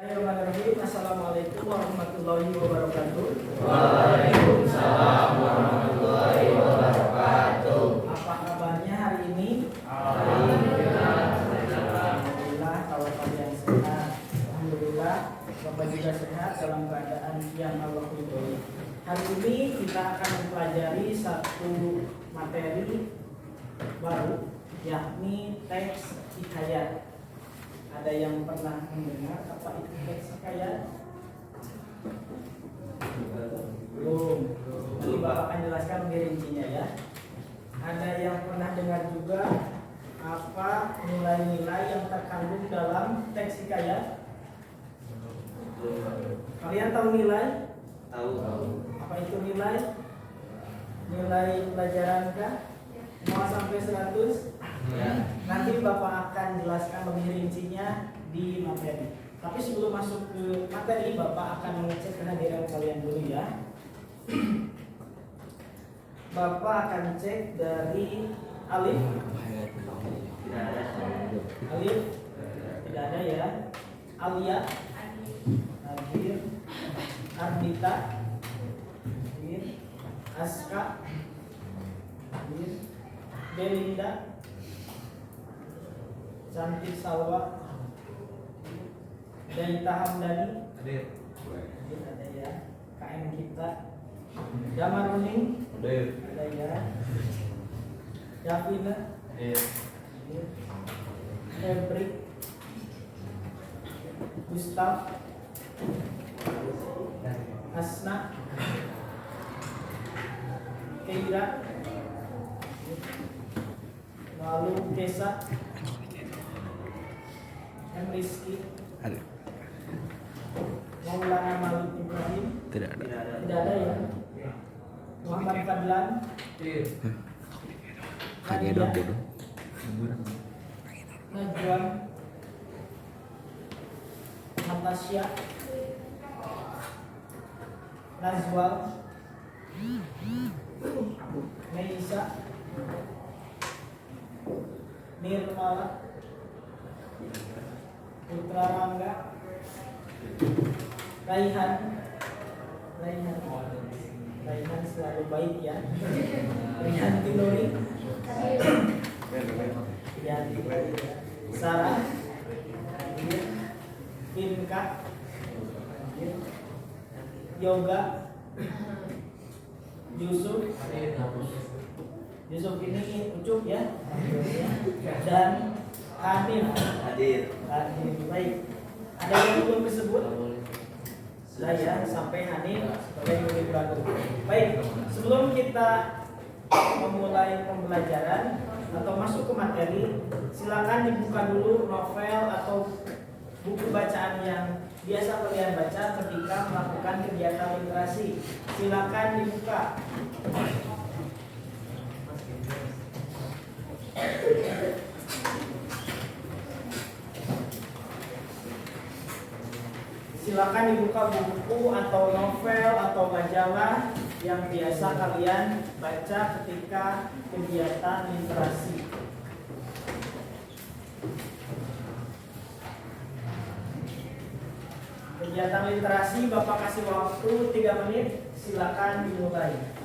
Bismillahirrahmanirrahim. Assalamualaikum warahmatullahi wabarakatuh. Waalaikumsalam warahmatullahi wabarakatuh. Apa kabarnya hari ini? Alhamdulillah. Alhamdulillah, kalau kalian sehat, alhamdulillah. Bapak juga sehat dalam keadaan yang Allah ridhoi. Hari ini kita akan mempelajari satu materi baru, yakni teks hikayat. Ada yang pernah mendengar apa itu teks hikayat? Belum. Nanti Bapak akan jelaskan rincinya ya. Ada yang pernah dengar juga apa nilai-nilai yang terkandung dalam teks hikayat? Kalian tahu nilai? Tahu. Apa itu nilai? Nilai pelajaran kah? 0 sampai 100? Ya. Nanti Bapak akan jelaskan lebih rincinya di materi. Tapi sebelum masuk ke materi, Bapak akan mengecek kehadiran kalian dulu ya. Bapak akan cek dari Alif. Tidak ada. Alif tidak ada ya. Alia, Adil, Ardita, Adil, Aska, Adil, Belinda, Cantik Salwa, Daita Hamdani, Hadir. ada ya. KM kita, Damar Runing, Hadir. ada ya. Davina, Hadir. Febrik, Gustav, Asna, Keira, lalu Kesa, Rizky, Maulana Malik Ibrahim, Tidak ada. tidak ada ya. Muhammad Fadlan, Kagak dong bodoh. Najwan, Natasha, Nazwal, Meisa, Nirmala, Putra Rangga, Raihan selalu baik ya. Raihan Tinuri, ya, Sarah, Inka, Yoga, Yusuf ini Ucup ya, dan Hanif. Hadir. Baik. Ada yang belum disebut? Saya sampai Hanif sebagai murid baru. Baik, sebelum kita memulai pembelajaran atau masuk ke materi, silakan dibuka dulu novel atau buku bacaan yang biasa kalian baca ketika melakukan kegiatan literasi. Silakan dibuka. Silakan dibuka buku atau novel atau majalah yang biasa kalian baca ketika kegiatan literasi. Kegiatan literasi Bapak kasih waktu 3 menit. Silakan dimulai.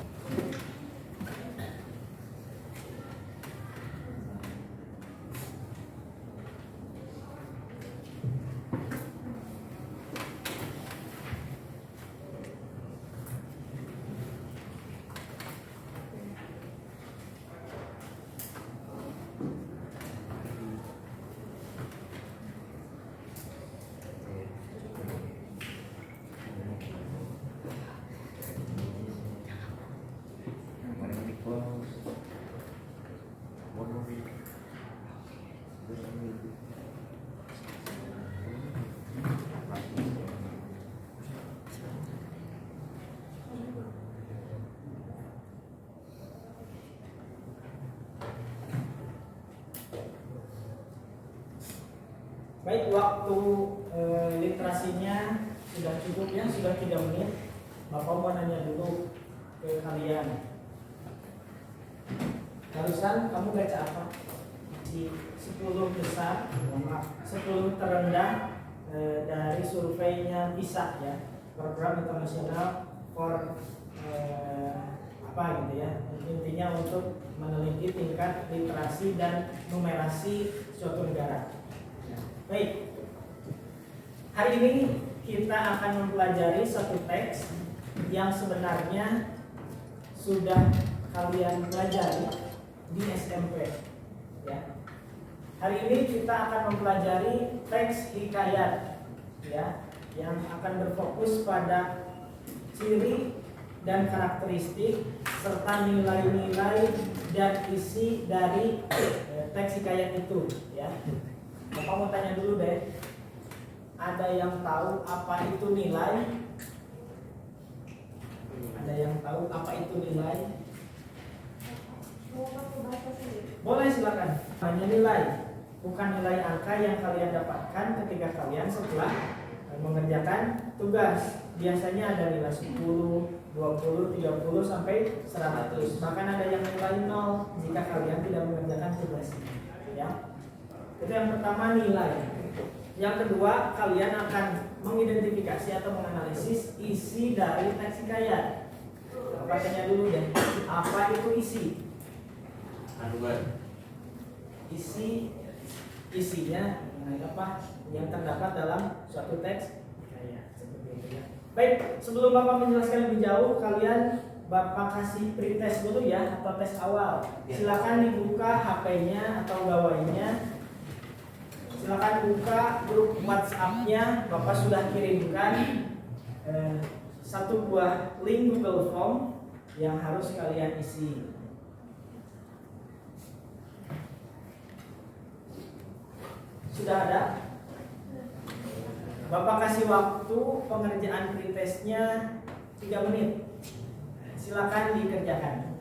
Baik, waktu literasinya sudah cukup ya, sudah 3 menit. Bapak mau nanya dulu ke kalian. Barusan kamu baca apa? Di 10 besar, 10 terendah dari surveinya PISA ya, Program Internasional for apa gitu ya, intinya untuk meneliti tingkat literasi dan numerasi suatu negara. Baik, hari ini kita akan mempelajari satu teks yang sebenarnya sudah kalian pelajari di SMP ya. Hari ini kita akan mempelajari teks hikayat ya, yang akan berfokus pada ciri dan karakteristik serta nilai-nilai dan isi dari teks hikayat itu ya. Bapak mau tanya dulu deh, ada yang tahu apa itu nilai? Ada yang tahu apa itu nilai? Boleh, silakan. Hanya nilai, bukan nilai angka yang kalian dapatkan ketika kalian setelah mengerjakan tugas. Biasanya ada nilai 10, 20, 30 sampai 100. Bahkan ada yang nilai 0 jika kalian tidak mengerjakan tugas. Ya. Itu yang pertama, nilai. Yang kedua, kalian akan mengidentifikasi atau menganalisis isi dari teks hikayat. Bapak tanya dulu deh, apa itu isi? Isinya apa yang terdapat dalam suatu teks hikayat, seperti itu ya. Baik, sebelum Bapak menjelaskan lebih jauh, kalian Bapak kasih pretest dulu ya, atau tes awal. Silakan dibuka HP-nya atau gawainya. Silakan buka grup WhatsApp-nya. Bapak sudah kirimkan satu buah link Google Form yang harus kalian isi. Sudah ada? Bapak kasih waktu pengerjaan pretestnya 3 menit. Silakan dikerjakan.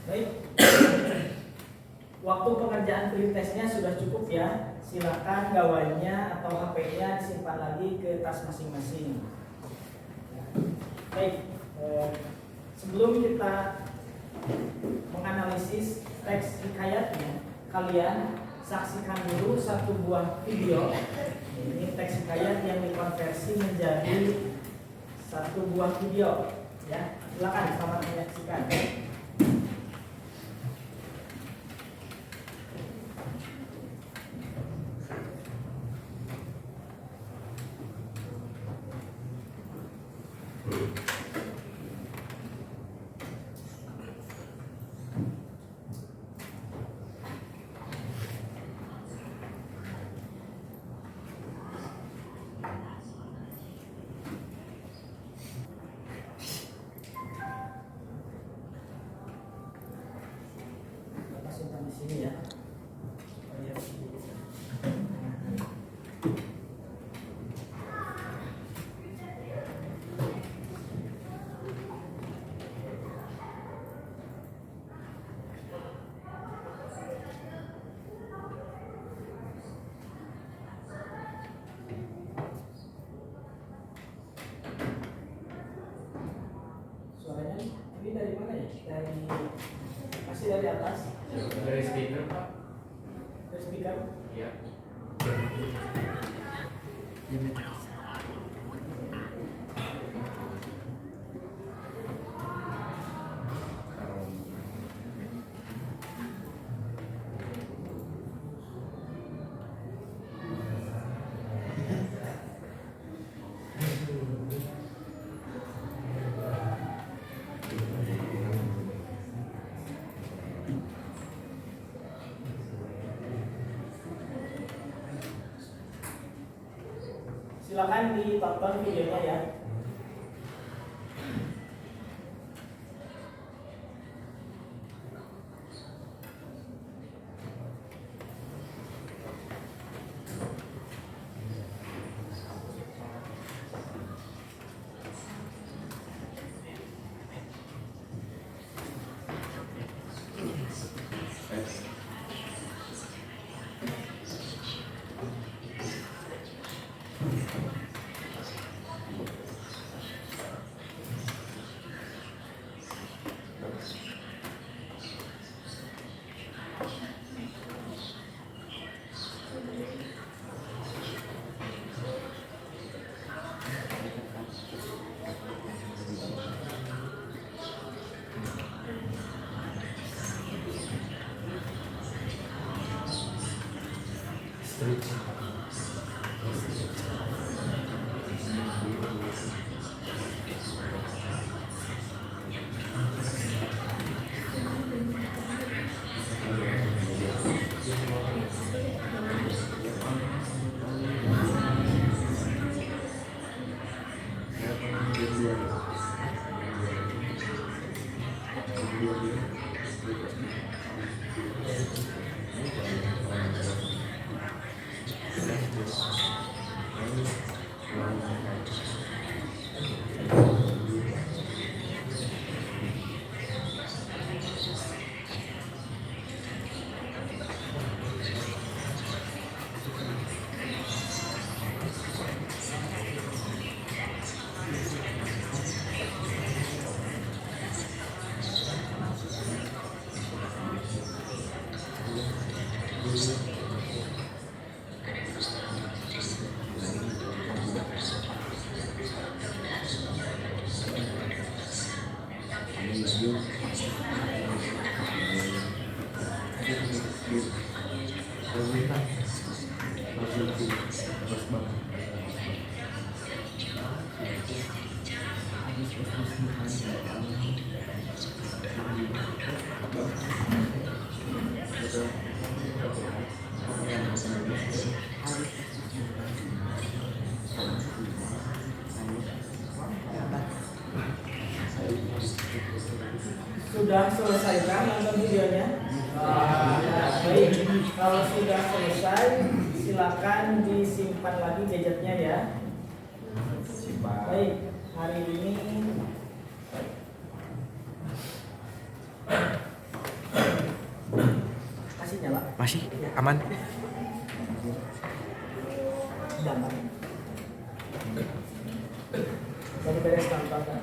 Baik. Waktu pengerjaan pretestnya sudah cukup ya. Silakan gawainya atau HP-nya disimpan lagi ke tas masing-masing. Baik. Sebelum kita menganalisis teks hikayatnya, kalian saksikan dulu satu buah video. Ini teks hikayat yang dikonversi menjadi satu buah video. Ya, silakan selamat menyaksikan. Simpan di sini ya. Dari masih dari atas. Dari speaker Pak. Dari speaker. Iya. Silakan ditonton videonya ya. Sudah selesai kan nonton videonya? Baik, kalau sudah selesai silakan disimpan lagi gadgetnya ya. Baik, hari ini masih nyala? Masih aman. Jangan. Baru beres nonton kan?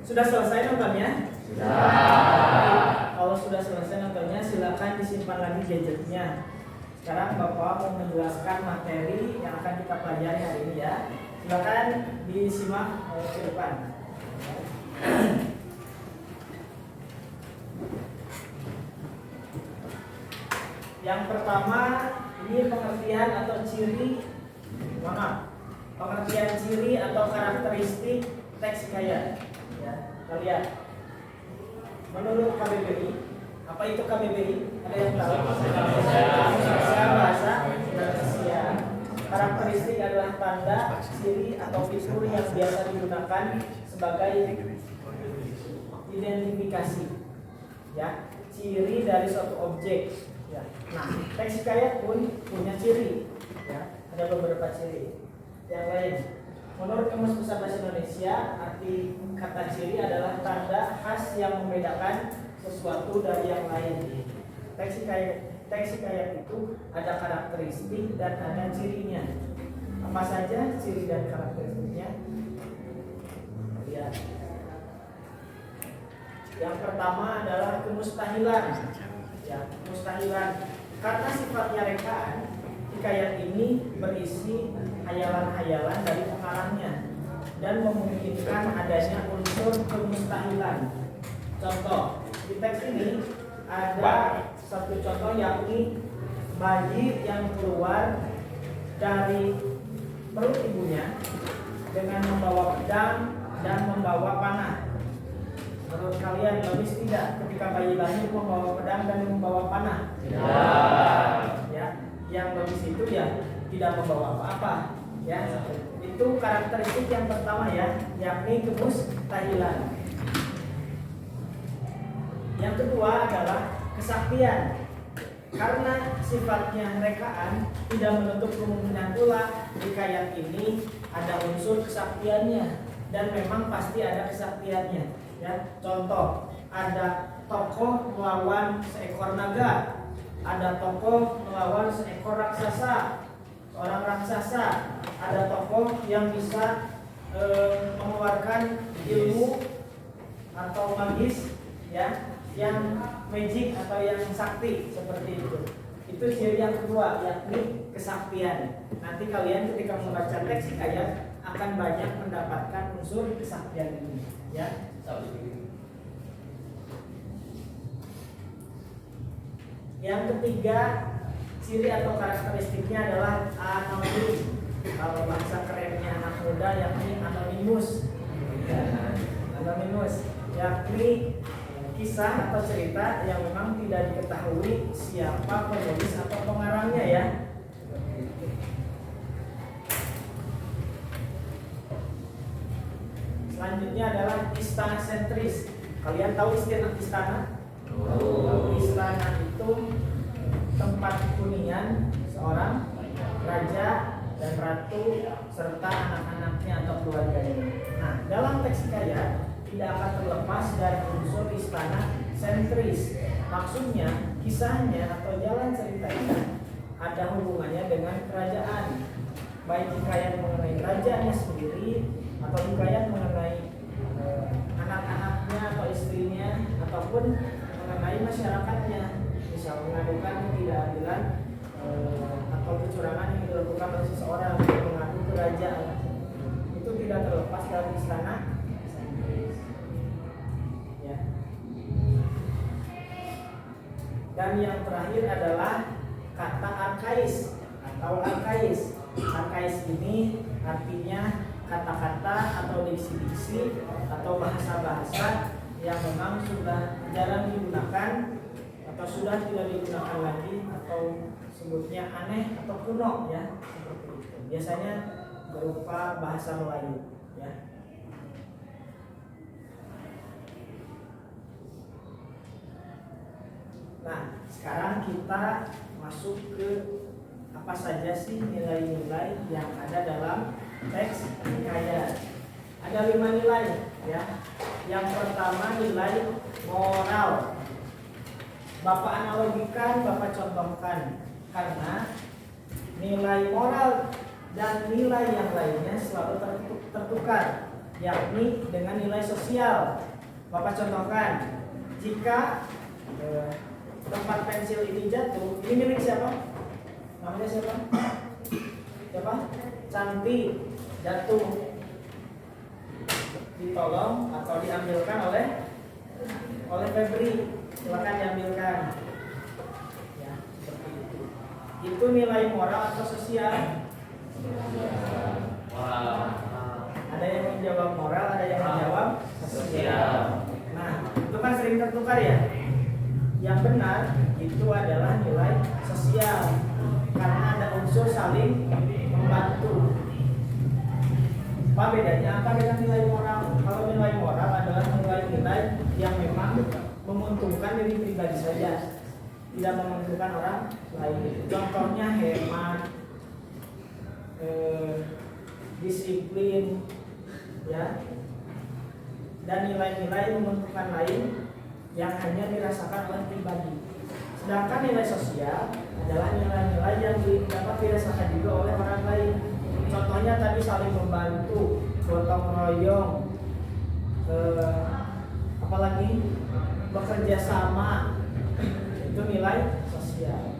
Sudah selesai nontonnya? Sudah. Kalau sudah selesai nontonnya, silakan disimpan lagi gadgetnya. Sekarang Bapak mau menjelaskan materi yang akan kita pelajari hari ini ya. Silakan disimak ke depan. Yang pertama, ini pengertian atau ciri, pengertian ciri atau karakteristik teks hikayat. Ya, kalian. Menurut KBBI, apa itu KBBI? Ada yang tahu? Bahasa Indonesia. Karakteristik adalah tanda, ciri atau fitur yang biasa digunakan sebagai identifikasi. Ya, ciri dari suatu objek. Ya. Nah, teks hikayat pun punya ciri. Ya, ada beberapa ciri. Yang lain. Menurut Kamus Besar Bahasa Indonesia, arti kata ciri adalah tanda khas yang membedakan sesuatu dari yang lain. Teks hikayat itu ada karakteristik dan ada cirinya. Apa saja ciri dan karakteristiknya? Ya. Yang pertama adalah kemustahilan. Ya, kemustahilan. Karena sifatnya rekaan, hikayat ini berisi hayalan-hayalan dari pengarangnya dan memungkinkan adanya unsur kemustahilan. Contoh, di teks ini ada satu contoh yakni bayi yang keluar dari perut ibunya dengan membawa pedang dan membawa panah. Menurut kalian logis tidak ketika bayi lahir membawa pedang dan membawa panah? Tidak. Ya, yang logis itu ya tidak membawa apa-apa. Ya, itu karakteristik yang pertama ya, yakni kemustahilan. Yang kedua adalah kesaktian. Karena sifatnya rekaan, tidak menutup kemungkinan pula hikayat ini ada unsur kesaktiannya dan memang pasti ada kesaktiannya. Ya, contoh, ada tokoh melawan seekor naga, ada tokoh melawan seekor raksasa, seorang raksasa, ada tokoh yang bisa mengeluarkan ilmu atau magis, ya, yang magic atau yang sakti seperti itu. Itu ciri yang kedua, yakni kesaktian. Nanti kalian ketika membaca teks hikayat akan banyak mendapatkan unsur kesaktian ini, ya. Yang ketiga, ciri atau karakteristiknya adalah anonim. Kalau bahasa kerennya anak muda yakni anonimus. Ya, anonimus, yakni kisah atau cerita yang memang tidak diketahui siapa penulis atau pengarangnya ya. Selanjutnya adalah istana sentris. Kalian tahu istana? Istana itu tempat hunian seorang raja dan ratu serta anak-anaknya atau keluarganya. Nah, dalam teks hikayat tidak akan terlepas dari unsur istana sentris. Maksudnya kisahnya atau jalan ceritanya ada hubungannya dengan kerajaan, baik hikayat mengenai kerajaannya sendiri atau hikayat mengenai anak-anaknya atau istrinya ataupun mengenai masyarakatnya, misal mengadukan ketidakadilan atau kecurangan yang dilakukan oleh seseorang mengadu kerajaan, itu tidak terlepas dari istana sentris. Ya. Dan yang terakhir adalah kata arkais atau arkais. Arkais ini artinya kata-kata atau diksi-diksi atau bahasa-bahasa yang memang sudah jarang digunakan atau sudah tidak digunakan lagi atau sebutnya aneh atau kuno ya, seperti itu. Biasanya berupa bahasa Melayu ya. Nah, sekarang kita masuk ke apa saja sih nilai-nilai yang ada dalam teks hikayat. Ada 5 nilai ya. Yang pertama nilai moral. Bapak analogikan, Bapak contohkan, karena nilai moral dan nilai yang lainnya selalu tertukar, yakni dengan nilai sosial. Bapak contohkan, jika tempat pensil ini jatuh, ini milik siapa? Namanya siapa? Siapa? Cantik, jatuh, ditolong atau diambilkan oleh Febri. Silakan diambilkan. Ya, seperti itu. Itu nilai moral atau sosial? Ada yang menjawab moral, ada yang menjawab sosial. Nah, itu kan sering tertukar ya. Yang benar itu adalah nilai sosial karena ada unsur saling membantu. Apa bedanya? Apa dengan nilai moral? Kalau nilai moral adalah nilai-nilai yang memang menguntungkan diri pribadi saja, tidak menguntungkan orang lain. Contohnya hemat, disiplin, ya, dan nilai-nilai menguntungkan lain yang hanya dirasakan oleh pribadi. Sedangkan nilai sosial adalah nilai-nilai yang dapat dirasakan juga oleh orang lain. Contohnya tadi saling membantu, gotong royong, apalagi bekerja sama, itu nilai sosial.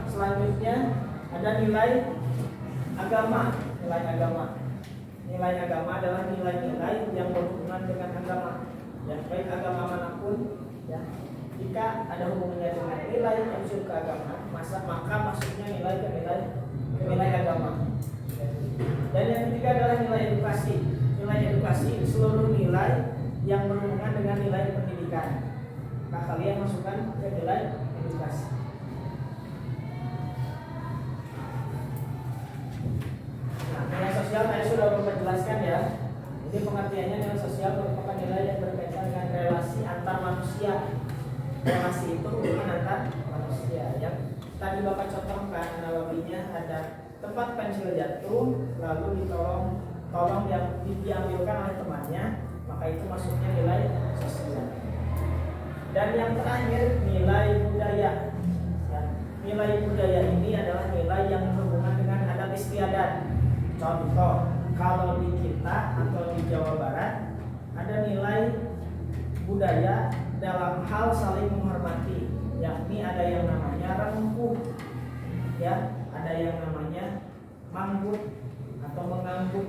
Selanjutnya ada nilai agama. Nilai agama adalah nilai-nilai yang berhubungan dengan agama, ya, baik agama manapun, ya. Jika ada hubungannya dengan nilai unsur keagamaan, maka masuknya nilai ke nilai agama. Dan yang ketiga adalah nilai edukasi. Nilai edukasi seluruh nilai yang berhubungan dengan nilai pendidikan. Maka kalian masukkan ke nilai edukasi. Nah, nilai sosial tadi sudah Bapak jelaskan ya. Jadi pengertiannya nilai sosial merupakan nilai yang berkaitan dengan relasi antar manusia. Relasi itu hubungan antar manusia. Yang tadi Bapak contohkan analoginya ada tempat pensil jatuh lalu tolong yang diambilkan oleh temannya, maka itu masuknya nilai sosial. Dan yang terakhir nilai budaya. Ya, nilai budaya ini adalah nilai yang berhubungan dengan adat istiadat. Contoh, kalau di kita atau di Jawa Barat ada nilai budaya dalam hal saling menghormati, yakni ada yang namanya rengkuh, ya, ada yang namanya manggut atau mengangguk.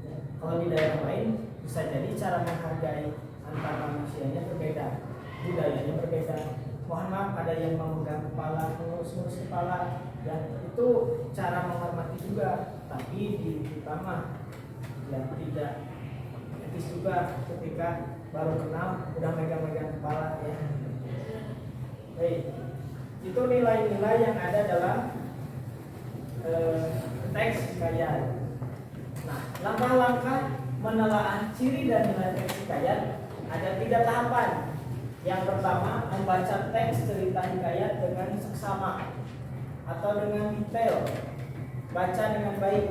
Ya, kalau di daerah lain bisa jadi cara menghargai antar manusianya berbeda, budayanya berbeda. Mohon maaf, ada yang memegang kepala, mengurus kepala, ya, itu cara menghormati juga. Tapi di kita mah ya tidak etis juga ketika baru kenal udah megang-megang kepala, ya. Baik, itu nilai-nilai yang ada dalam teks hikayat. Nah, langkah-langkah menelaah ciri dan nilai teks hikayat ada 3 tahapan. Yang pertama, membaca teks cerita hikayat dengan seksama atau dengan detail, baca dengan baik.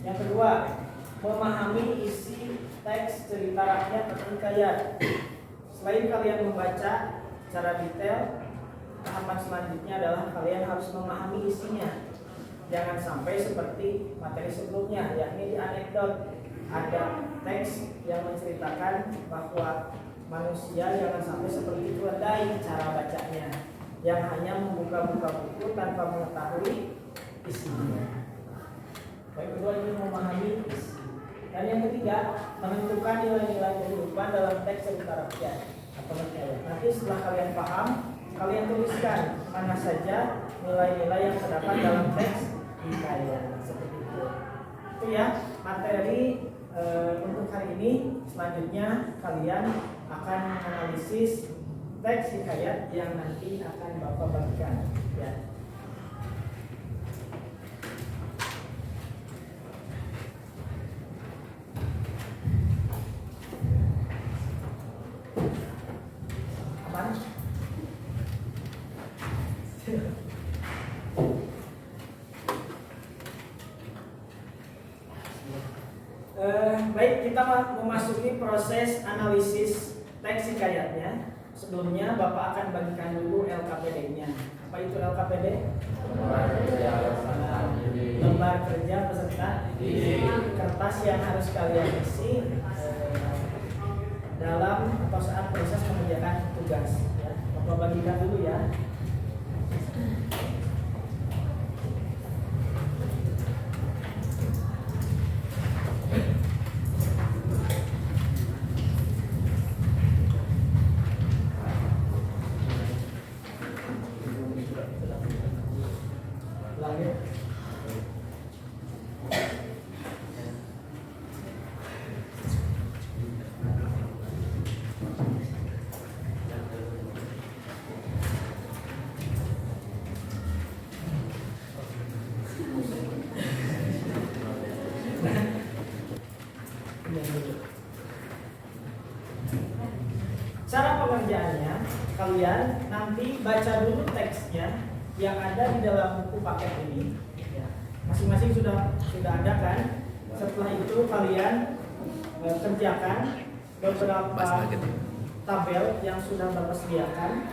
Yang kedua, memahami isi teks cerita rakyat atau hikayat. Selain kalian membaca secara detail, tahapan selanjutnya adalah kalian harus memahami isinya. Jangan sampai seperti materi sebelumnya, yakni di anekdot ada teks yang menceritakan bahwa manusia jangan sampai seperti keledai cara bacanya, yang hanya membuka-buka buku tanpa mengetahui isinya. Yang kedua ini memahami isi. Dan yang ketiga, menentukan nilai-nilai kehidupan dalam teks cerita rakyat atau hikayat. Nanti setelah kalian paham, kalian tuliskan mana saja nilai-nilai yang terdapat dalam teks hikayat. Seperti itu. Itu ya materi untuk hari ini. Selanjutnya kalian akan menganalisis teks hikayat yang nanti akan Bapak bagikan, ya. Aman? Baik, kita memasuki proses analisis teks hikayatnya. Sebelumnya Bapak akan bagikan dulu LKPD-nya. Apa itu LKPD? Lembar kerja peserta kertas yang harus kalian isi dalam atau saat proses mengerjakan tugas, ya. Bapak bagikan dulu ya. Cara pengerjaannya, kalian nanti baca dulu teksnya yang ada di dalam buku paket ini, ya. Masing-masing sudah ada kan? Setelah itu kalian kerjakan beberapa tabel yang sudah Bapak sediakan.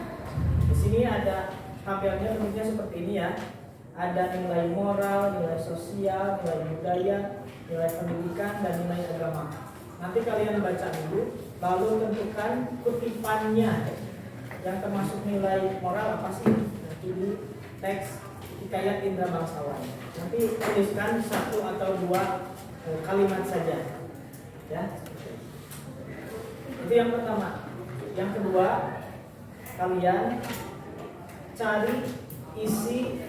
Di sini ada tabelnya, bentuknya seperti ini ya. Ada nilai moral, nilai sosial, nilai budaya, nilai pendidikan, dan nilai agama. Nanti kalian baca dulu, lalu tentukan kutipannya yang termasuk nilai moral apa sih? Nanti di teks Hikayat Indra Bangsawan. Nanti tuliskan 1 atau 2 kalimat saja. Ya. Itu yang pertama. Yang kedua, kalian cari isi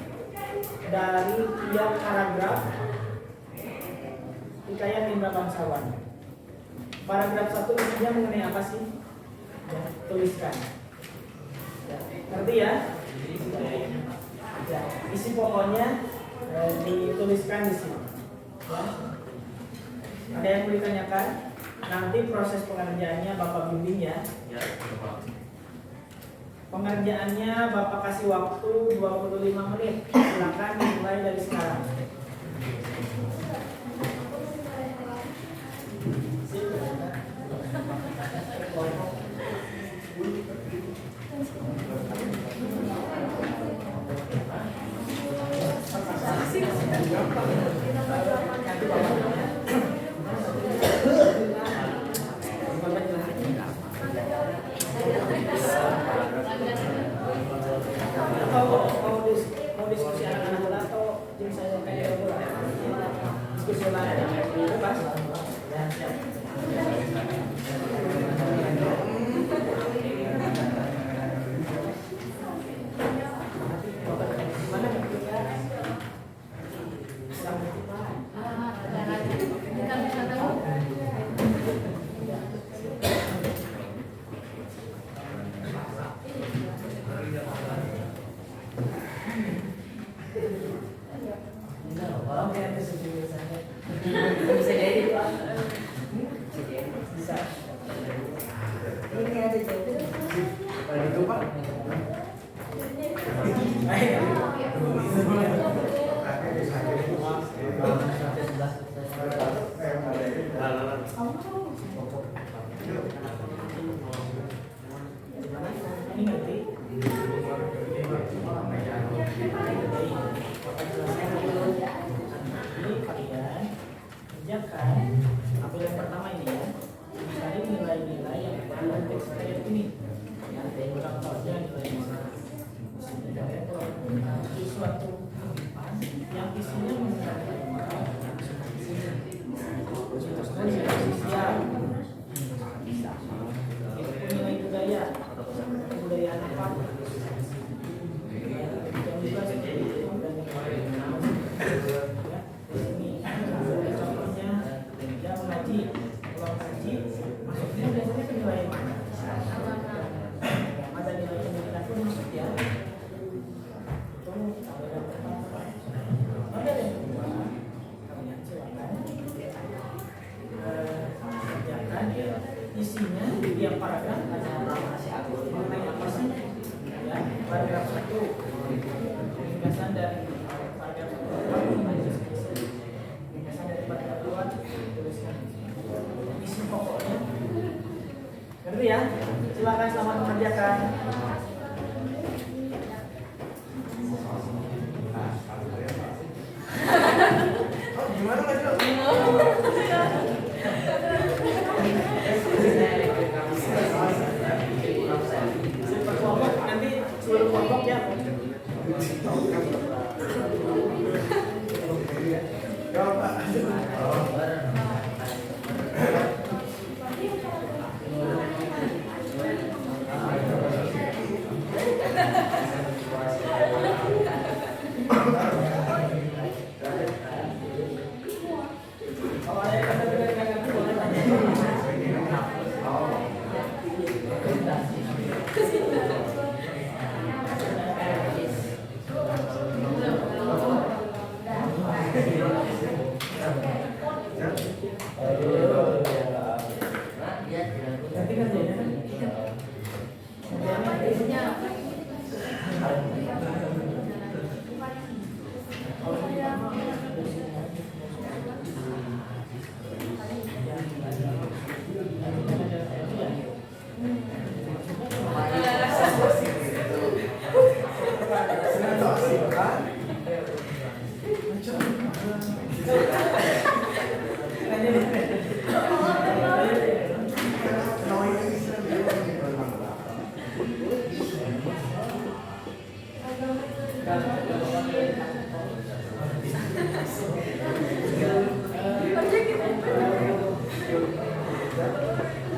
dari tiap paragraf Hikayat Indra Bangsawan. Paragraf 1 isinya mengenai apa sih? Ya, tuliskan. Ya, ngerti ya? Ya, isi pokoknya dituliskan di sini. Ya. Ada yang mau ditanyakan? Nanti proses pengerjaannya Bapak bimbing ya. Ya. Pengerjaannya Bapak kasih waktu 25 menit. Silakan dimulai dari sekarang. Mau diskusi anak-anak atau tim saya kayak diskusi lain bebas. Ya, siap. Mana bentuknya? Bisa jadi Pak. Bisa. Ini ada jadi. Itu Pak. Ini ngerti? Kalian kerjakan ambil yang pertama ini ya, cari nilai-nilai yang dalam teks ayat ini. Ya, contohnya nilai mana? Suatu yang isinya mengenai moral, teruskan nilai sosial, nilai budaya, kebudayaan apa? Yang juga seperti itu dan contohnya dia mengaji, pulang haji, masuknya biasanya ke nilai mana? Ada nilai pendidikan pun masuk ya. Itu ada yang kedua, kalian silakan kerjakan isinya di tiap paragraf ada mengenai apa sih? Ya, paragraf 1 ringkasan dari paragraf 1 dari paragraf 2 tuliskan isi pokoknya. Ngerti ya? Silakan selamat mengerjakan. Gimana Mas Jo? Kelompok nanti seluruh kelompok ya. Jawab Pak. Kalau ada yang kata-kata boleh tanya. Nanti kan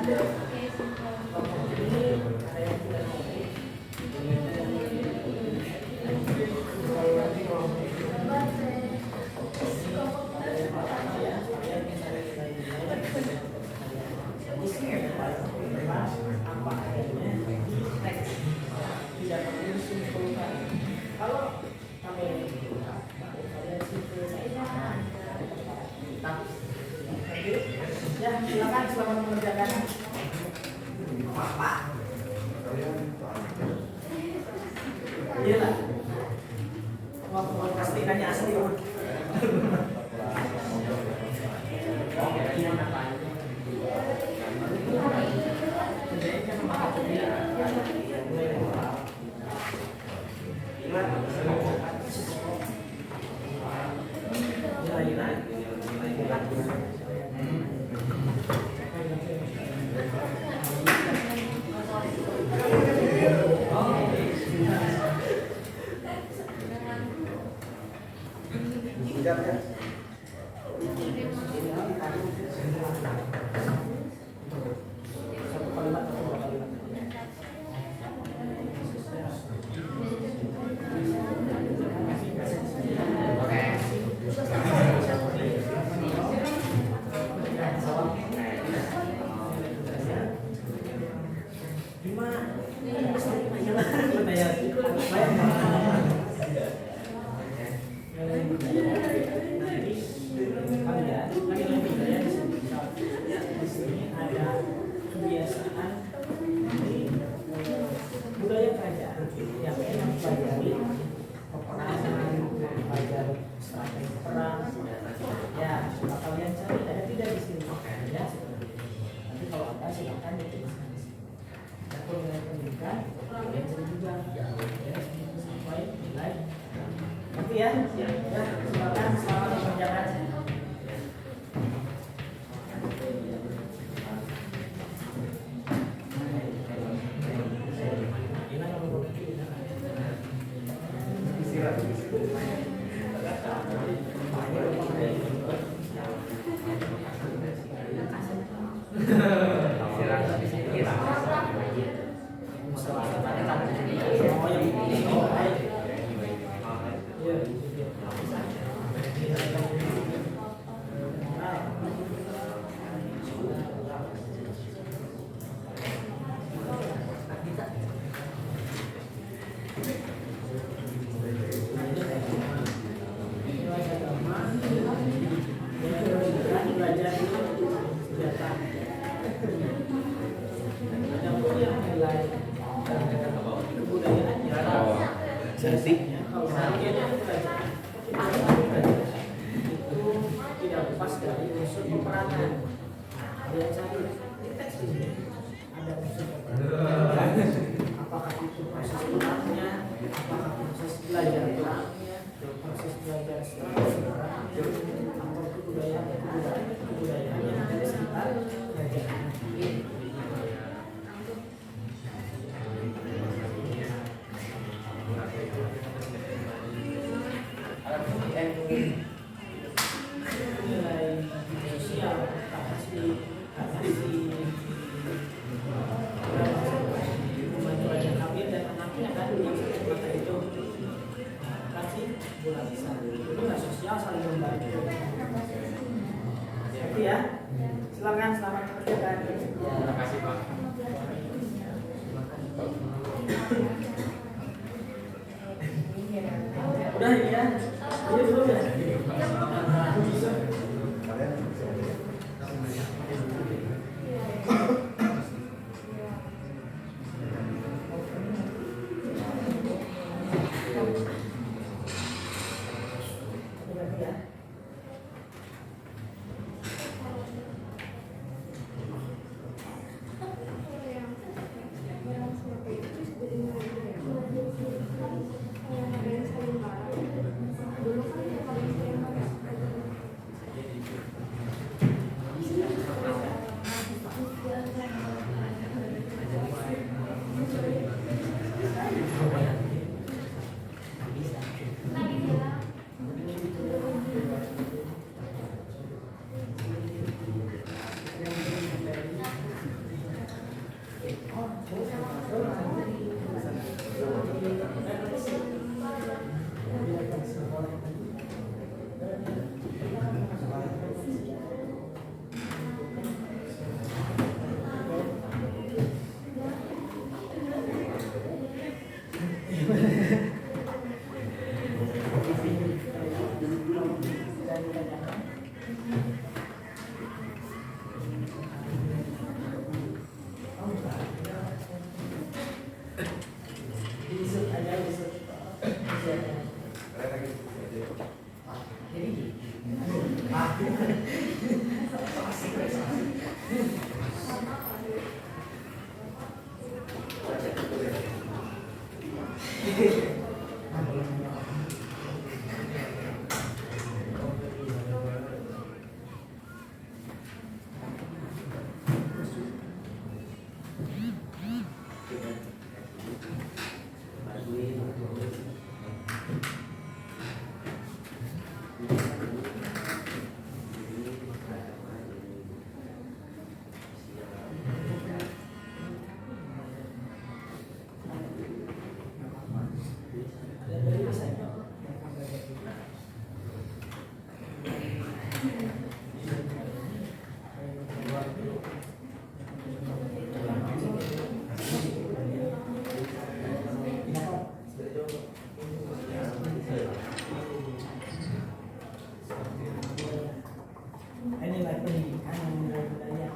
Kelompok ini ada yang tidak ngopi. Apa adanya teks tidak perlu disimpulkan. Kalau kami kalian simpul saja. Ya, silakan selamat mengerjakan. Iya lah. Mau pastikannya asli. Ya, silakan selamat mengerjakan. Apakah itu proses perangnya, apakah proses belajar perangnya, proses belajar sejarahnya, atau kebudayaan yang ada di sekitar kerajaan. Nilai sosial atasi kemajuan kawin dan anaknya kan yang mata itu kasih bulan itu nggak sosial saling membantu. Oke ya, silakan selamat mengerjakan. Terima kasih Pak. Udah ini ya, ini belum ya. Ini lagi pendidikan yang menilai budaya.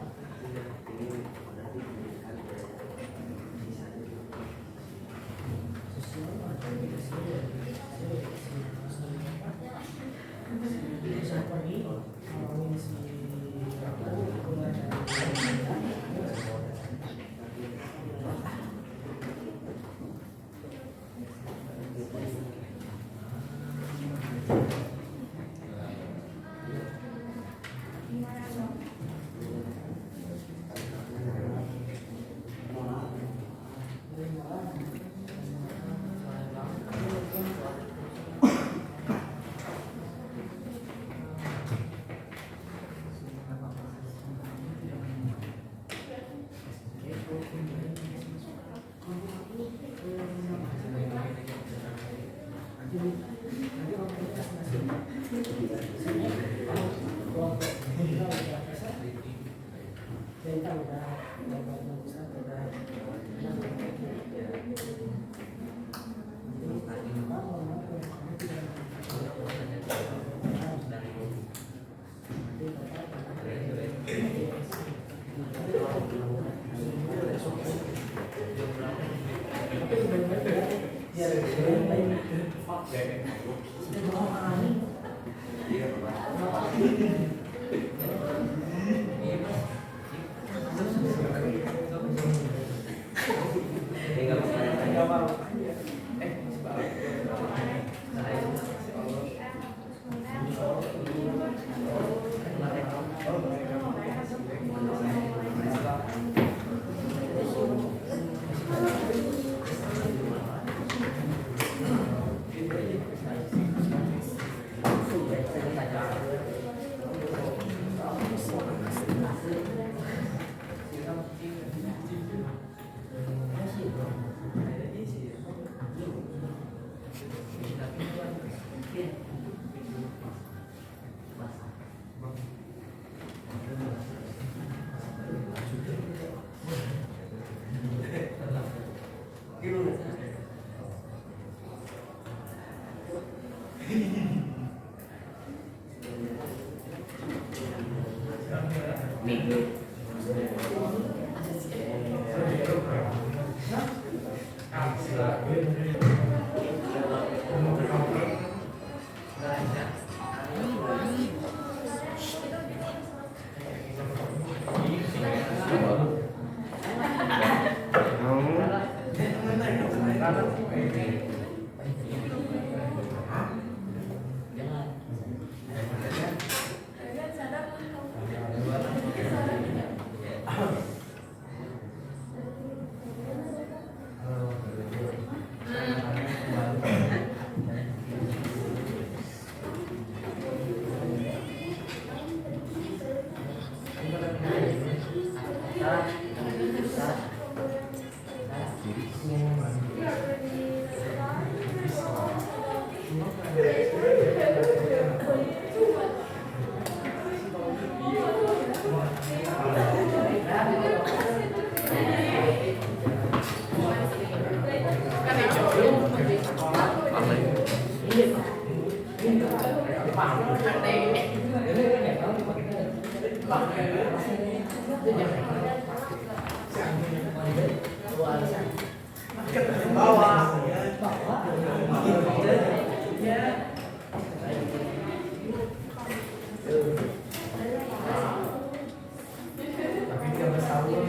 Tapi dia bersahur.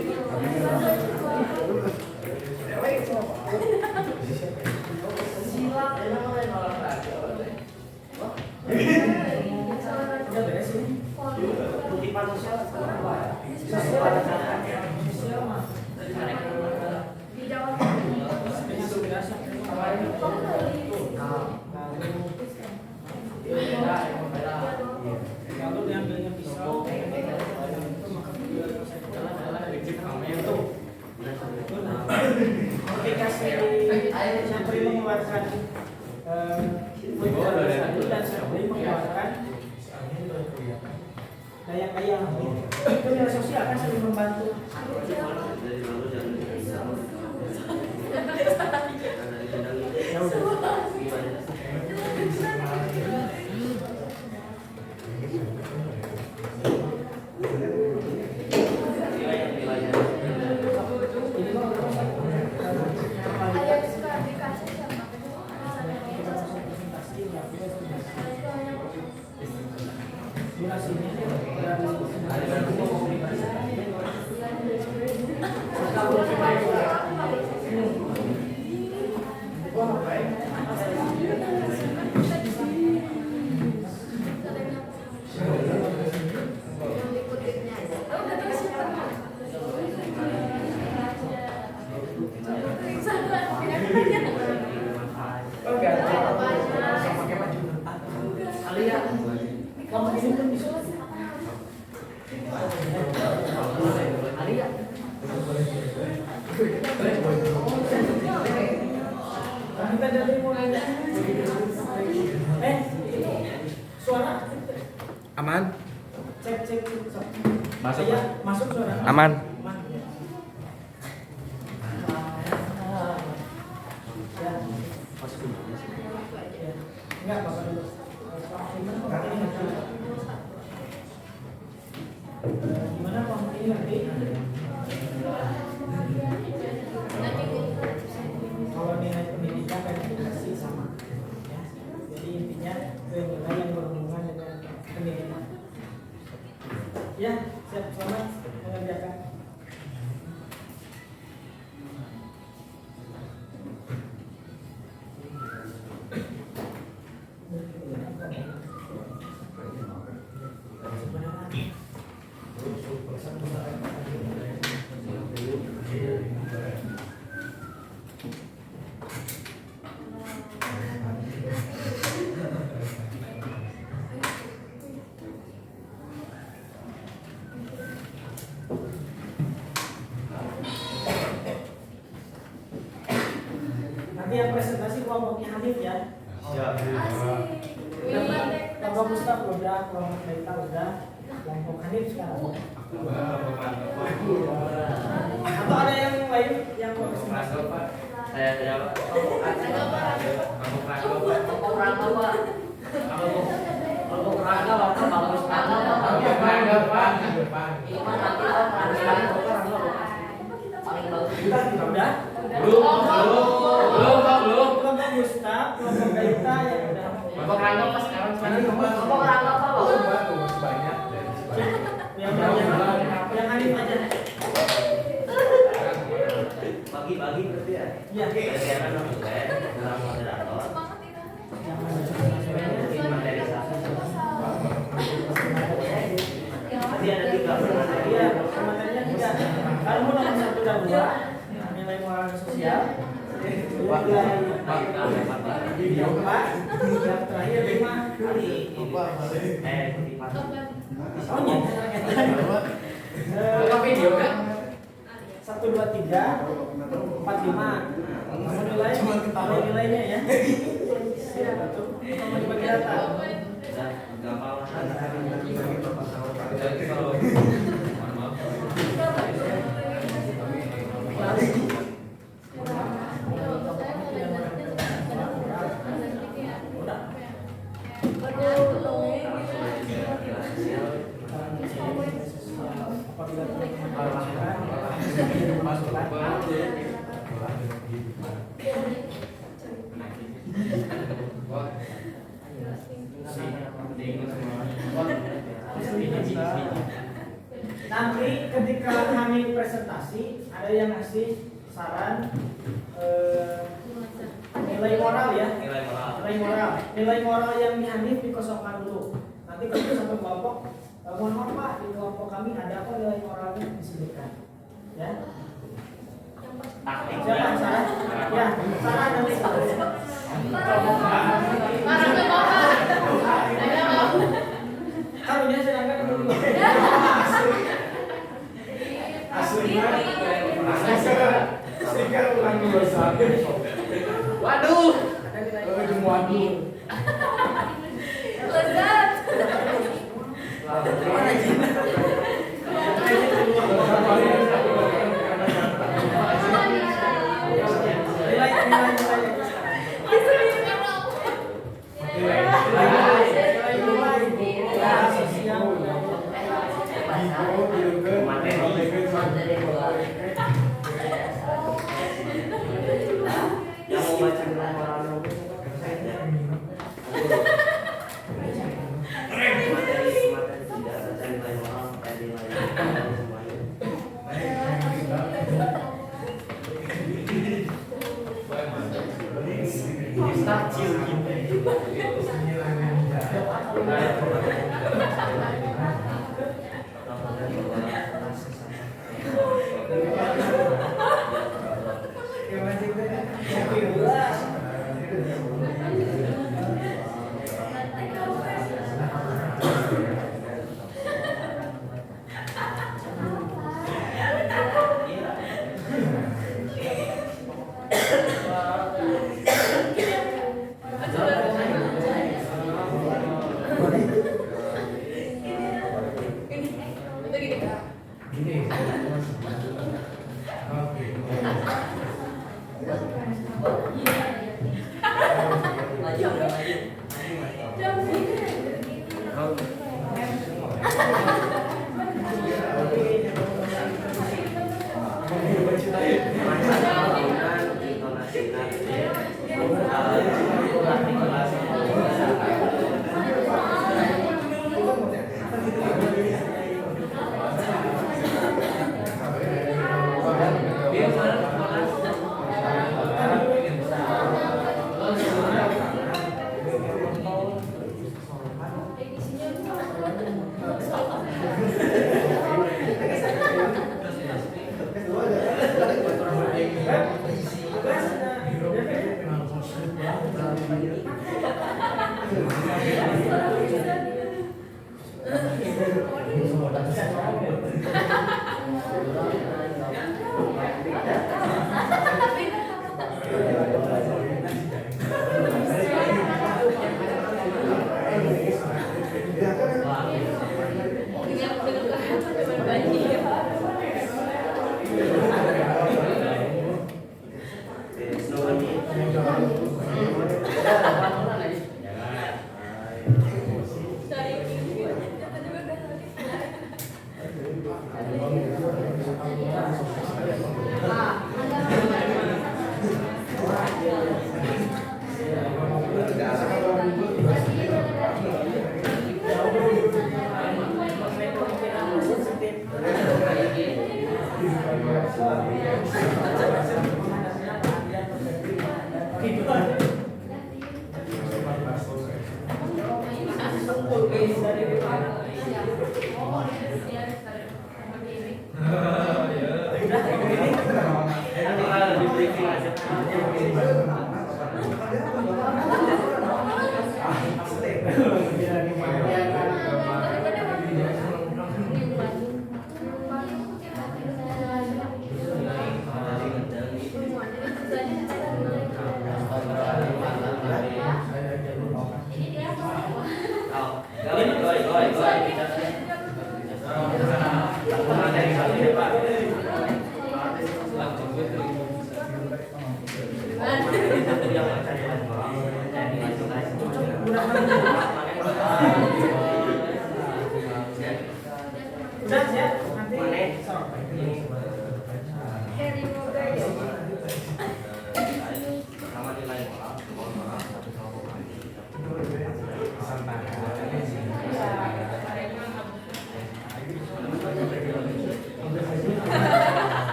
Syafri mengeluarkan satu dan Syafri mengeluarkan kayak itu nilai sosial kan saling membantu. Dari lalu jangan Ya udah. Suara Aman. cek. Masuk, Ya, Pak. masuk suara. Aman. Enggak, Bapak dulu. Gimana Pak ini nanti? Kalau nilai pendidikan dan edukasi sama. Ya. Jadi intinya nilai yang berhubungan dengan pendidikan. Ya, siap selamat mengerjakan. Nanti yang presentasi kelompoknya Hanif ya. Kelompok Ustaz udah, kelompok Baita udah, kelompok Hanif sekarang. Atau ada yang lain yang mau presentasi? saya jawab. Udah? Kelompok Ustaz, kelompok Baita yang udah. Yang Hanif aja. Bagi-bagi berarti ya. Iya. Kegiatan dalam moderator. Mungkin materi satu. Nanti ada 3 Iya, materinya 3. Kalau mau nomor 1 dan 2, nilai moral dan sosial. Nilai 4, yang terakhir 5. Soalnya video kan? 1, 2, 3, 4, 5. Kamu nilainya ya. Mau dibagi rata. Nanti ketika kami presentasi ada yang ngasih saran nilai moral ya. Nilai moral yang di Hanif dikosongkan dulu. Nanti kalau satu kelompok mohon maaf Pak, di kelompok kami ada apa nilai moralnya disebutkan. Ya. Siapa yang saran? Ya, saran nanti. Kalau dia sedangkan dulu. Aslinya ulang dulu. Waduh. Ada nilai Oh, itu waduh. Lezat. Mana Jin? Yang mau baca bilang orang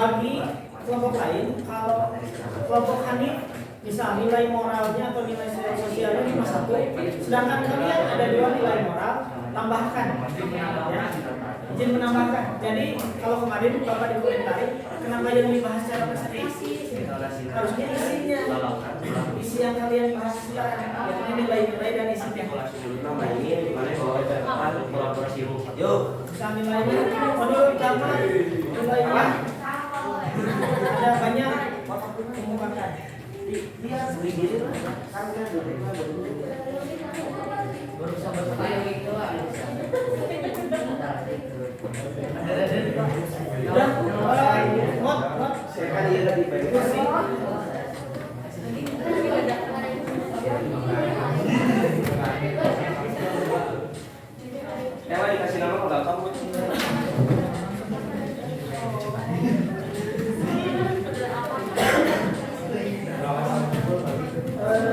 Bagi kelompok lain, kalau kelompok Hanif misal nilai moralnya atau nilai sosialnya 51, sedangkan kalian ada 2 nilai moral, tambahkan ya. Izin menambahkan. Jadi kalau kemarin Bapak dikomentari, kenapa yang dibahas secara presentasi? harusnya isinya. Isi yang kalian bahas sekarang, yakni nilai-nilai dan isinya. Nama ini dimana bahwa depan kolaborasi yuk. Bisa nilainya, menurut kamu nilainya ada banyak kemukakan. Dia beli diri lah, baru bisa bertanya gitu lah. Udah, Saya kan dia lagi baik. Yang dikasih nama kalau kamu.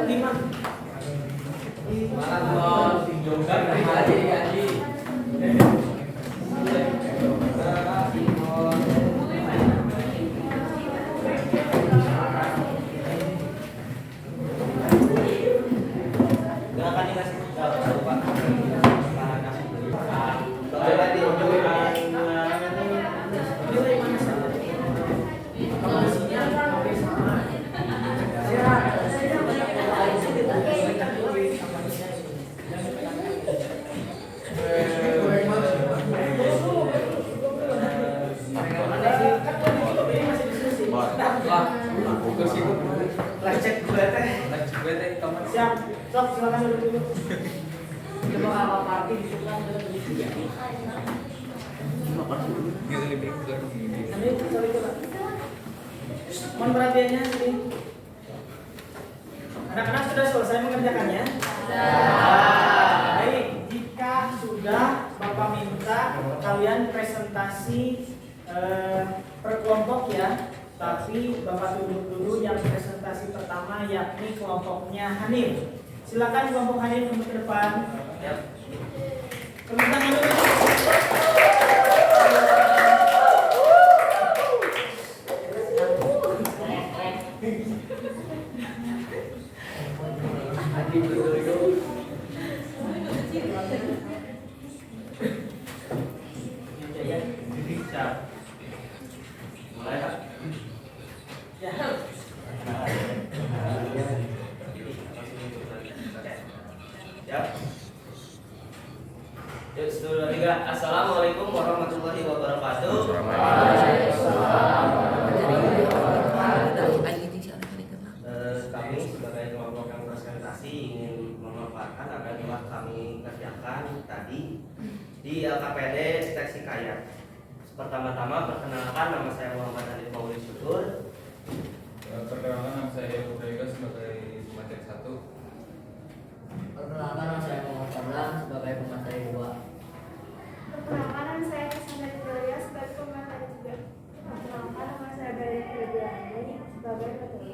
lima. Nggak akan dikasih lupa. Nilai mana saja? Kalau isinya hampir sama. Siap, sok silakan duduk dulu. Coba kalau party disuka Ini sorry coba. Mohon perhatiannya sini. Anak-anak sudah selesai mengerjakannya? Baik, jika sudah Bapak minta kalian presentasi per kelompok ya. Tapi Bapak tunggu dulu yang presentasi pertama yakni kelompoknya Hanif. Silakan kelompok Hanif untuk ke depan. Tepuk tangan dulu. Mulai Kak. Ya. Ya. Yuk, 1, 2, 3. Assalamualaikum warahmatullahi wabarakatuh. Kami sebagai kelompok yang presentasi ingin memaparkan apa yang telah kami kerjakan tadi di LKPD Seksi Kaya. Pertama-tama perkenalkan, nama saya Muhammad Alif Maulid Syukur. Perkenalkan, nama saya Ubrega sebagai pemateri 1. Perkenalkan, nama saya Muhammad Farlan sebagai pemateri 2. Perkenalkan, nama saya Cassandra Gloria sebagai pemateri 3. Perkenalkan, nama saya Galia Febriani sebagai pemateri.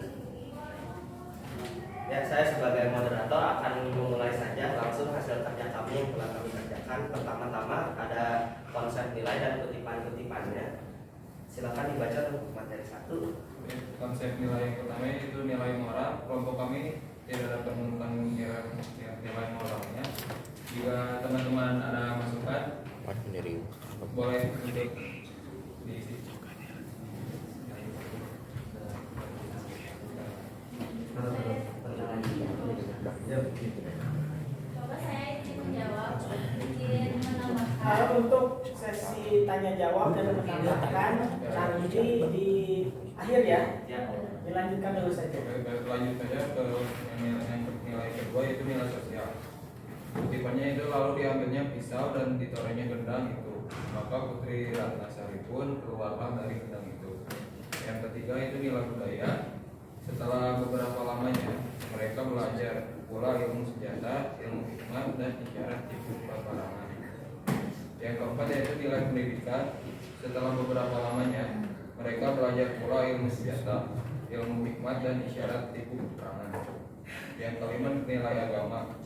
Ya, saya sebagai moderator akan memulai saja langsung hasil kerja kami yang telah kami kerjakan. Pertama-tama ada konsep nilai dan kutipan-kutipannya. Silakan dibaca untuk materi 1. Konsep nilai yang pertama itu nilai moral. Kelompok kami tidak dapat menemukan nilai moralnya. Jika teman-teman ada masukan, boleh untuk diisi. Bapak saya ingin menjawab, izin menambahkan. Untuk sesi tanya jawab dan menambahkan nanti di akhir ya. Dilanjutkan dulu saja. Oke, lanjut saja ke nilai kedua, yaitu nilai sosial. Kutipannya itu lalu diambilnya pisau dan ditorehnya gendang itu. Maka Putri Ratnasari pun keluarlah dari gendang itu. Yang ketiga itu nilai budaya. Setelah beberapa lamanya mereka belajar pula ilmu senjata, ilmu hikmat, dan isyarat tipu peperangan. Yang keempat yaitu nilai pendidikan. Setelah beberapa lamanya mereka belajar pula ilmu senjata, ilmu hikmat, dan isyarat tipu peperangan. Yang kelima nilai agama.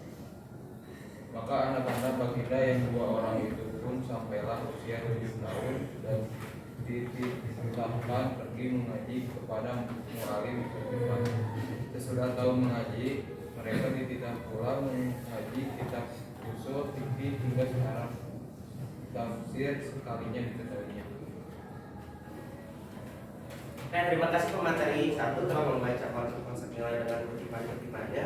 Maka anak-anak baginda yang 2 orang itu pun sampailah usia 7 tahun dan dititahkan pergi mengaji kepada mualim. Sesudah tahun mengaji, mereka dititah pula mengaji kitab usul, fikih hingga sekarang tafsir sekalinya diketahuinya. Terima kasih pemateri 1 telah membaca kutipan-kutipannya.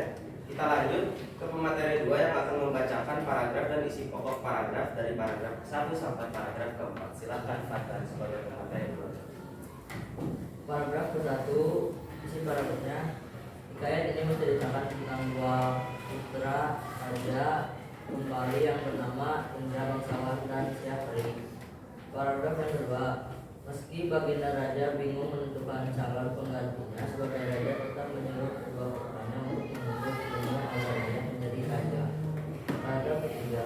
Kita lanjut ke pemateri 2 yang akan membacakan paragraf dan isi pokok paragraf dari paragraf 1 sampai paragraf ke-4. Silakan Fadlan sebagai pemateri 2. Paragraf ke-1, isi paragrafnya. Hikayat ini menceritakan tentang dua putra raja kembali yang bernama Indra Bangsawan dan Syahri. Paragraf yang kedua, meski Baginda Raja bingung menentukan calon penggantinya sebagai raja, tetap menyuruh kedua putranya untuk menunjuk ilmu agamanya menjadi raja. Paragraf ketiga,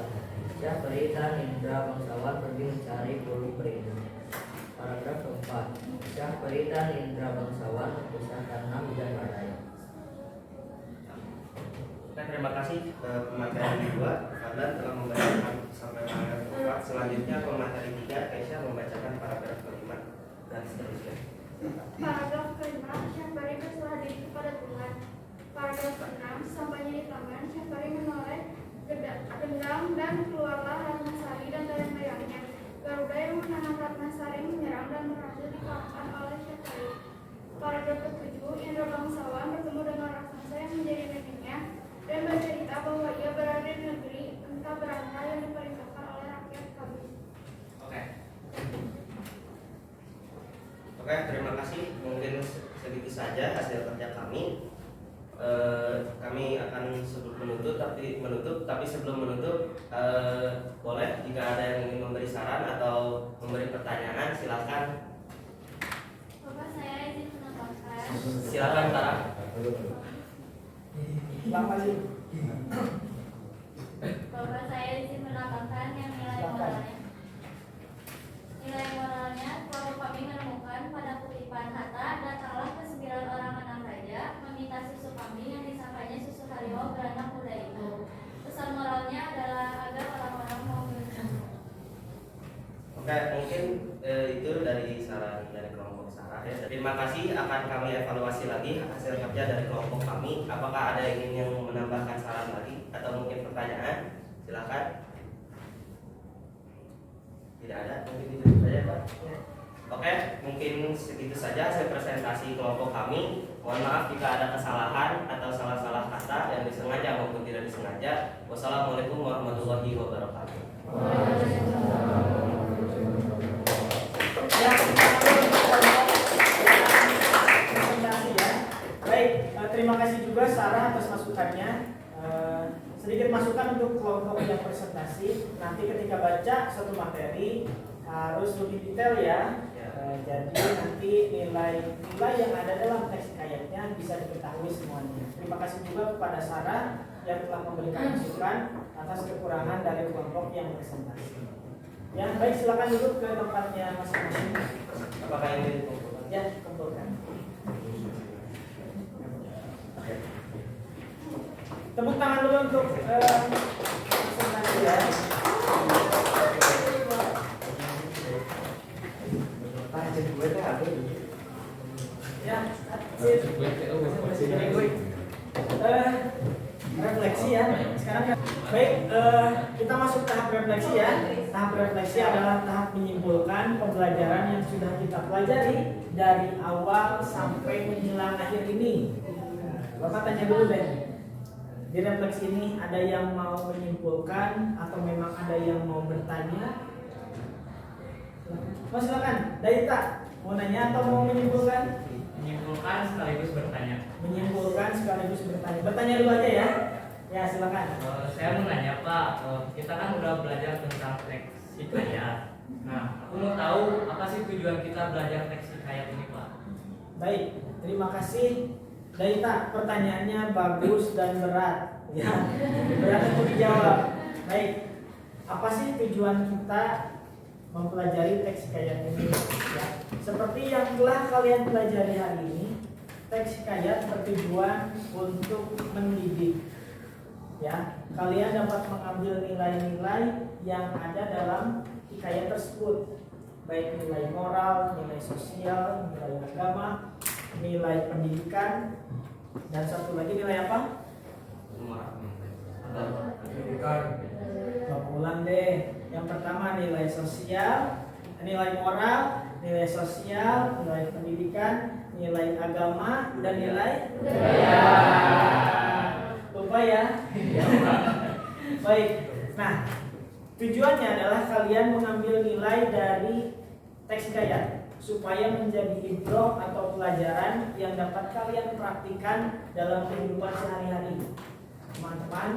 Syahri dan Indra Bangsawan pergi mencari bulu beringin. Paragraf keempat, Syahri dan Indra Bangsawan berpisah karena hujan badai. Terima kasih pemateri 2. Fadlan telah membacakan sampai paragraf 4. Selanjutnya pemateri 3, Keisha membacakan paragraf ke-5 dan seterusnya. Paragraf ke-5, Syahbari berserah diri kepada Tuhan. Paragraf ke-6, sampainya di taman, Syahbari menoleh gendang dan keluarlah Ratnasari dan layang-layangnya. Garuda yang menahan Ratnasari menyerang dan berhasil dikalahkan oleh Syahbari. Paragraf ke-7, Indra Bangsawan bertemu dengan raksasa yang menjadi neneknya dan bercerita bahwa ia berada di negeri entah berantah yang diperintahkan oleh rakyat kami. Oke, terima kasih. Mungkin segitu saja hasil kerja kami. Kami akan menutup, tapi sebelum menutup, boleh jika ada yang ingin memberi saran atau memberi pertanyaan, silakan. Bapak, saya izin menambahkan. Silakan Tara. Bapak sih. Bapak, saya izin menambahkan yang nilai moralnya. Nilai moralnya, kelompok kami menemukan pada kutipan Hatta, datanglah ke 9 orang anak raja, meminta susu kambing yang disangkanya susu harimau beranak muda itu. Pesan moralnya adalah agar orang-orang mau minum. Oke, mungkin itu dari saran dari kelompok Sarah ya. Terima kasih, akan kami evaluasi lagi hasil kerja dari kelompok kami. Apakah ada yang menambahkan saran lagi atau mungkin pertanyaan? Silakan. Tidak ada, mungkin itu saja Pak. Oke, mungkin segitu saja hasil presentasi kelompok kami. Mohon maaf jika ada kesalahan atau salah-salah kata yang disengaja maupun tidak disengaja. Wassalamualaikum warahmatullahi wabarakatuh. Ya, presentasi ya. Baik, terima kasih juga Sarah atas masukannya. Sedikit masukan untuk kelompok yang presentasi. Nanti ketika baca satu materi harus lebih detail ya. Jadi nanti nilai yang ada dalam teks hikayatnya bisa diketahui semuanya. Terima kasih juga kepada Sarah yang telah memberikan masukan atas kekurangan dari kelompok yang presentasi. Ya, baik, silakan duduk ke tempatnya masing-masing. Apakah ini dikumpulkan? Ya, kumpulkan. Tepuk tangan dulu untuk presentasi ya. Ya, refleksi ya. Sekarang baik, kita masuk tahap refleksi ya. Tahap refleksi adalah tahap menyimpulkan pembelajaran yang sudah kita pelajari dari awal sampai menjelang akhir ini. Bapak tanya dulu deh. Di refleksi ini ada yang mau menyimpulkan atau memang ada yang mau bertanya? Oh, silakan. Daita, mau nanya atau mau menyimpulkan? Menyimpulkan sekaligus bertanya. Menyimpulkan sekaligus bertanya. Bertanya dulu aja ya. Ya, silakan. Saya mau nanya Pak, kita kan udah belajar tentang teks hikayat. Nah, aku mau tahu apa sih tujuan kita belajar teks hikayat ini Pak? Baik, terima kasih. Daita, pertanyaannya bagus dan berat. Ya, berat untuk dijawab. Baik, apa sih tujuan kita mempelajari teks hikayat ini? Ya, seperti yang telah kalian pelajari hari ini, teks hikayat bertujuan untuk mendidik. Ya, kalian dapat mengambil nilai-nilai yang ada dalam hikayat tersebut, baik nilai moral, nilai sosial, nilai agama, nilai pendidikan, dan satu lagi nilai apa? Bapak ulang deh. Yang pertama nilai sosial, nilai moral, nilai sosial, nilai pendidikan, nilai agama dan nilai budaya. lupa ya. Baik. Nah, tujuannya adalah kalian mengambil nilai dari teks hikayat supaya menjadi ibroh atau pelajaran yang dapat kalian praktikkan dalam kehidupan sehari-hari. Teman-teman,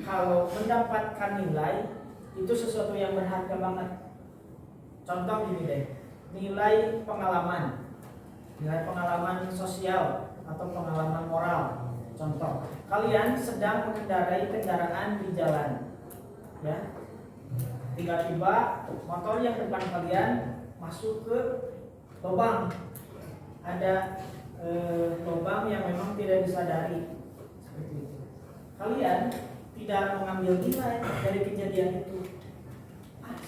kalau mendapatkan nilai itu sesuatu yang berharga banget. Contoh gini deh, nilai pengalaman sosial atau pengalaman moral. Contoh, kalian sedang mengendarai kendaraan di jalan, ya. Tiba-tiba motor yang depan kalian masuk ke lubang. Ada lubang yang memang tidak disadari. Seperti itu. Kalian tidak mengambil nilai dari kejadian itu.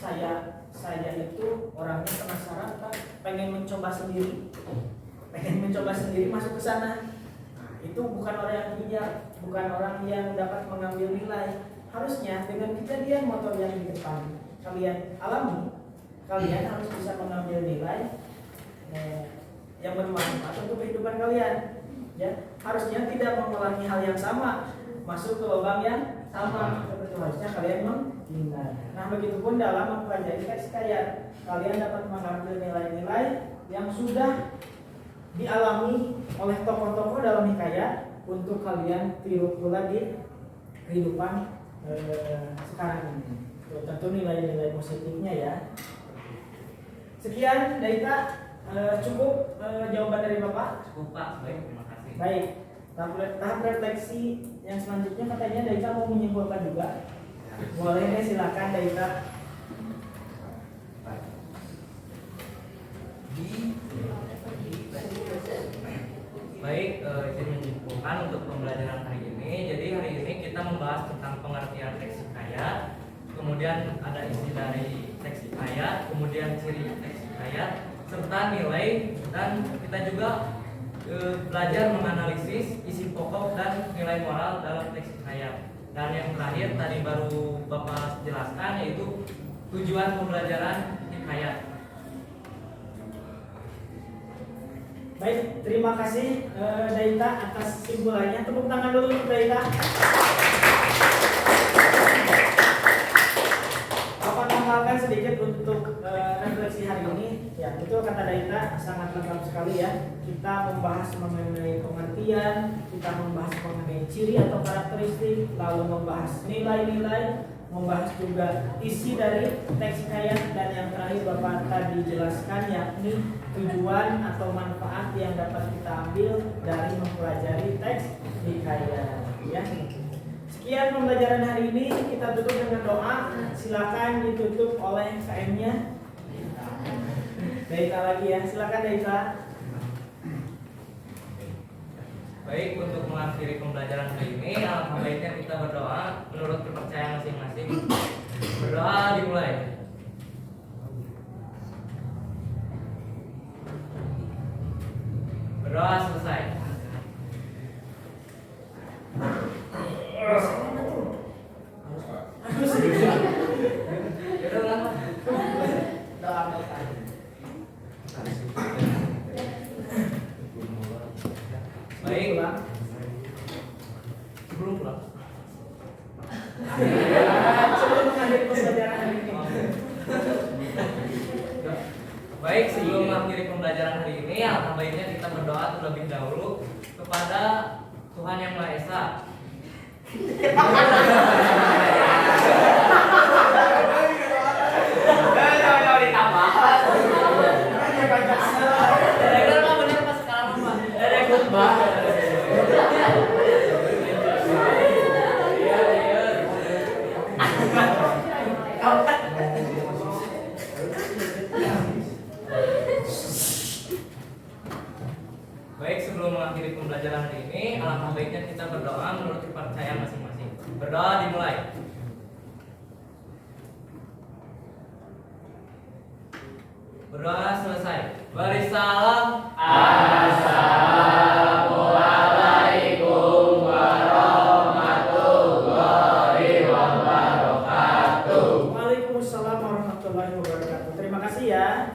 Saya itu orangnya penasaran, Pak, pengen mencoba sendiri masuk ke sana. Nah, itu bukan orang yang bijak, bukan orang yang dapat mengambil nilai. Harusnya dengan kejadian motor yang di depan kalian alami, kalian harus bisa mengambil nilai yang bermanfaat untuk kehidupan kalian. Ya, harusnya tidak mengulangi hal yang sama, masuk ke lubang yang sama. Seperti harusnya kalian menghindar. Nah, begitupun dalam mempelajari teks hikayat, kalian dapat mengambil nilai-nilai yang sudah dialami oleh tokoh-tokoh dalam hikayat untuk kalian tiru pula di kehidupan sekarang ini. Tentu nilai-nilai positifnya ya. Sekian Daita, cukup jawaban dari Bapak? Cukup Pak, baik, terima kasih. Baik, tahap refleksi yang selanjutnya katanya Daita mau menyimpulkan juga. Boleh deh, silakan Daita. Baik, izin menyimpulkan untuk pembelajaran hari ini. Jadi hari ini kita membahas tentang pengertian teks hikayat, kemudian ada isi dari teks hikayat, kemudian ciri teks hikayat, serta nilai, dan kita juga belajar menganalisis isi pokok dan nilai moral dalam teks hikayat. Dan yang terakhir tadi baru Bapak jelaskan, yaitu tujuan pembelajaran hikayat. Baik, terima kasih Daita atas simpulannya. Tepuk tangan dulu untuk Daita. Bapak tambahkan sedikit untuk refleksi hari ini. Ya, itu kata Daita sangat lengkap sekali ya. Kita membahas mengenai pengertian, kita membahas mengenai ciri atau karakteristik, lalu membahas nilai-nilai, membahas juga isi dari teks hikayat, dan yang terakhir Bapak tadi jelaskan yakni tujuan atau manfaat yang dapat kita ambil dari mempelajari teks hikayat ya. Sekian pembelajaran hari ini, kita tutup dengan doa. Silakan ditutup oleh KM-nya. Daita lagi ya, silakan Daita. Baik, untuk mengakhiri pembelajaran hari ini, alangkah baiknya kita berdoa menurut kepercayaan masing-masing. Berdoa dimulai. Berdoa selesai. Baik, sebelum pulang. Sebelum mengakhiri pembelajaran hari ini. Baik, sebelum mengakhiri pembelajaran hari ini, alangkah baiknya kita berdoa terlebih dahulu kepada Tuhan Yang Maha Esa. Baik, sebelum mengakhiri pembelajaran hari ini, alangkah baiknya kita berdoa menurut kepercayaan masing-masing. Berdoa dimulai. Berdoa selesai. Barisalah